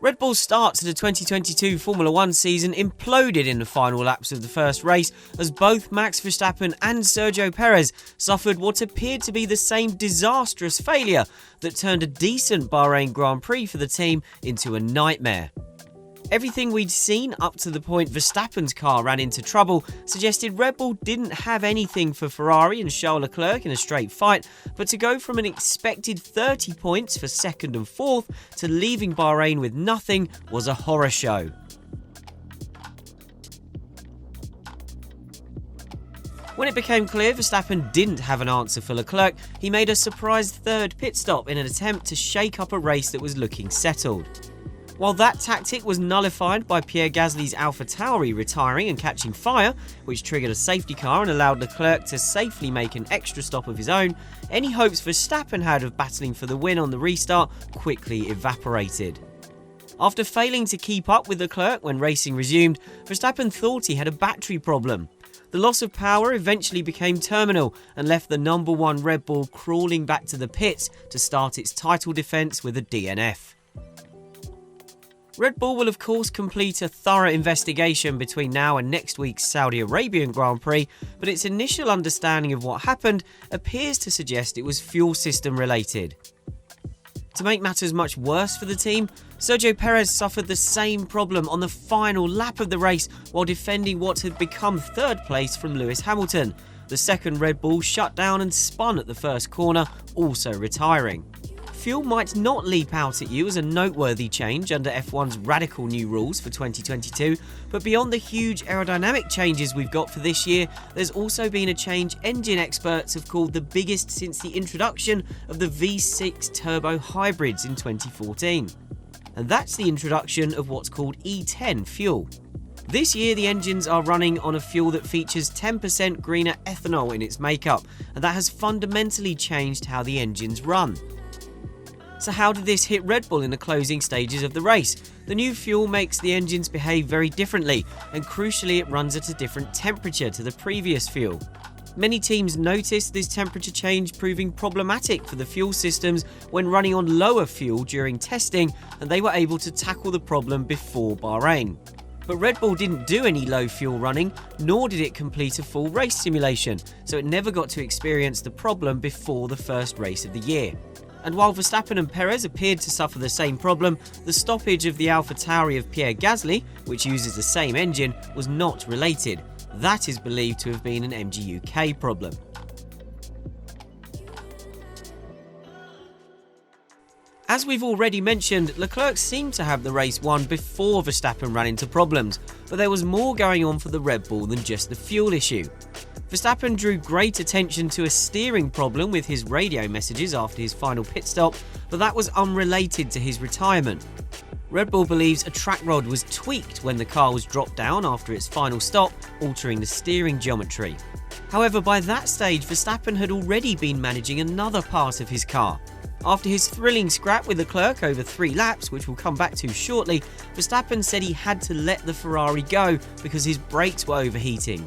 Red Bull's start to the 2022 Formula 1 season imploded in the final laps of the first race as both Max Verstappen and Sergio Perez suffered what appeared to be the same disastrous failure that turned a decent Bahrain Grand Prix for the team into a nightmare. Everything we'd seen up to the point Verstappen's car ran into trouble suggested Red Bull didn't have anything for Ferrari and Charles Leclerc in a straight fight, but to go from an expected 30 points for second and fourth to leaving Bahrain with nothing was a horror show. When it became clear Verstappen didn't have an answer for Leclerc, he made a surprise third pit stop in an attempt to shake up a race that was looking settled. While that tactic was nullified by Pierre Gasly's AlphaTauri retiring and catching fire, which triggered a safety car and allowed Leclerc to safely make an extra stop of his own, any hopes Verstappen had of battling for the win on the restart quickly evaporated. After failing to keep up with Leclerc when racing resumed, Verstappen thought he had a battery problem. The loss of power eventually became terminal and left the number one Red Bull crawling back to the pits to start its title defence with a DNF. Red Bull will of course complete a thorough investigation between now and next week's Saudi Arabian Grand Prix, but its initial understanding of what happened appears to suggest it was fuel system related. To make matters much worse for the team, Sergio Perez suffered the same problem on the final lap of the race while defending what had become third place from Lewis Hamilton. The second Red Bull shut down and spun at the first corner, also retiring. Fuel might not leap out at you as a noteworthy change under F1's radical new rules for 2022, but beyond the huge aerodynamic changes we've got for this year, there's also been a change engine experts have called the biggest since the introduction of the V6 turbo hybrids in 2014. And that's the introduction of what's called E10 fuel. This year the engines are running on a fuel that features 10% greener ethanol in its makeup, and that has fundamentally changed how the engines run. So how did this hit Red Bull in the closing stages of the race? The new fuel makes the engines behave very differently, and crucially it runs at a different temperature to the previous fuel. Many teams noticed this temperature change proving problematic for the fuel systems when running on lower fuel during testing, and they were able to tackle the problem before Bahrain. But Red Bull didn't do any low fuel running, nor did it complete a full race simulation, so it never got to experience the problem before the first race of the year. And while Verstappen and Perez appeared to suffer the same problem, the stoppage of the AlphaTauri of Pierre Gasly, which uses the same engine, was not related. That is believed to have been an MGU-K problem. As we've already mentioned, Leclerc seemed to have the race won before Verstappen ran into problems, but there was more going on for the Red Bull than just the fuel issue. Verstappen drew great attention to a steering problem with his radio messages after his final pit stop, but that was unrelated to his retirement. Red Bull believes a track rod was tweaked when the car was dropped down after its final stop, altering the steering geometry. However, by that stage, Verstappen had already been managing another part of his car. After his thrilling scrap with Leclerc over 3 laps, which we'll come back to shortly, Verstappen said he had to let the Ferrari go because his brakes were overheating.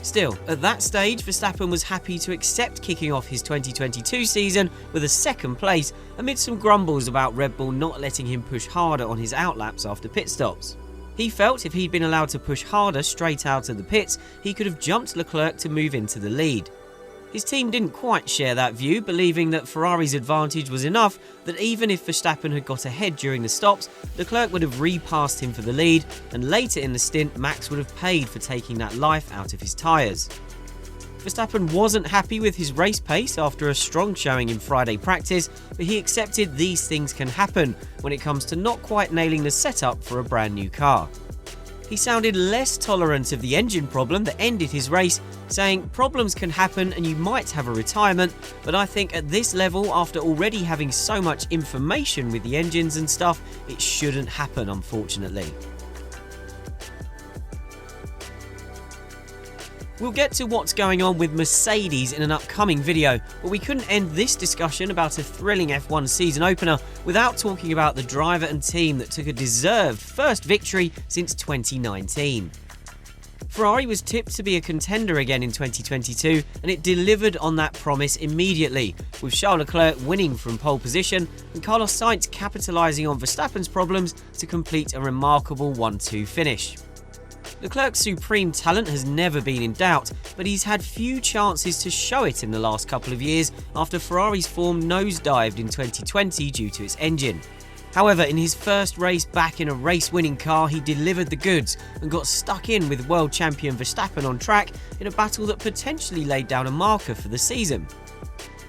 Still, at that stage, Verstappen was happy to accept kicking off his 2022 season with a second place amid some grumbles about Red Bull not letting him push harder on his outlaps after pit stops. He felt if he'd been allowed to push harder straight out of the pits, he could have jumped Leclerc to move into the lead. His team didn't quite share that view, believing that Ferrari's advantage was enough that even if Verstappen had got ahead during the stops, Leclerc would have repassed him for the lead, and later in the stint Max would have paid for taking that life out of his tyres. Verstappen wasn't happy with his race pace after a strong showing in Friday practice, but he accepted these things can happen when it comes to not quite nailing the setup for a brand new car. He sounded less tolerant of the engine problem that ended his race, saying, "Problems can happen and you might have a retirement, but I think at this level, after already having so much information with the engines and stuff, it shouldn't happen, unfortunately." We'll get to what's going on with Mercedes in an upcoming video, but we couldn't end this discussion about a thrilling F1 season opener without talking about the driver and team that took a deserved first victory since 2019. Ferrari was tipped to be a contender again in 2022, and it delivered on that promise immediately, with Charles Leclerc winning from pole position and Carlos Sainz capitalising on Verstappen's problems to complete a remarkable 1-2 finish. Leclerc's supreme talent has never been in doubt, but he's had few chances to show it in the last couple of years after Ferrari's form nosedived in 2020 due to its engine. However, in his first race back in a race-winning car, he delivered the goods and got stuck in with world champion Verstappen on track in a battle that potentially laid down a marker for the season.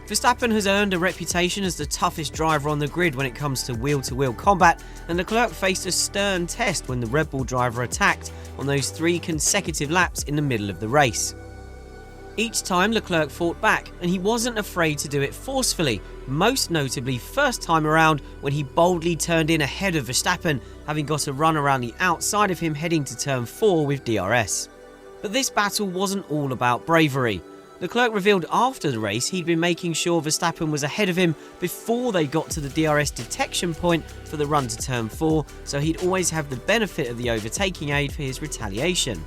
Verstappen has earned a reputation as the toughest driver on the grid when it comes to wheel-to-wheel combat, and Leclerc faced a stern test when the Red Bull driver attacked on those 3 consecutive laps in the middle of the race. Each time Leclerc fought back, and he wasn't afraid to do it forcefully, most notably first time around when he boldly turned in ahead of Verstappen, having got a run around the outside of him heading to turn 4 with DRS. But this battle wasn't all about bravery. Leclerc revealed after the race he'd been making sure Verstappen was ahead of him before they got to the DRS detection point for the run to turn 4, so he'd always have the benefit of the overtaking aid for his retaliation.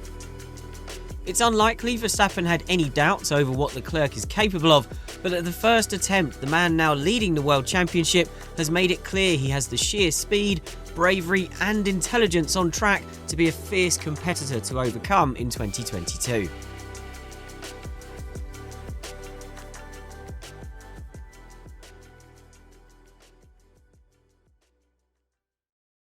It's unlikely Verstappen had any doubts over what Leclerc is capable of, but at the first attempt, the man now leading the World Championship has made it clear he has the sheer speed, bravery and intelligence on track to be a fierce competitor to overcome in 2022.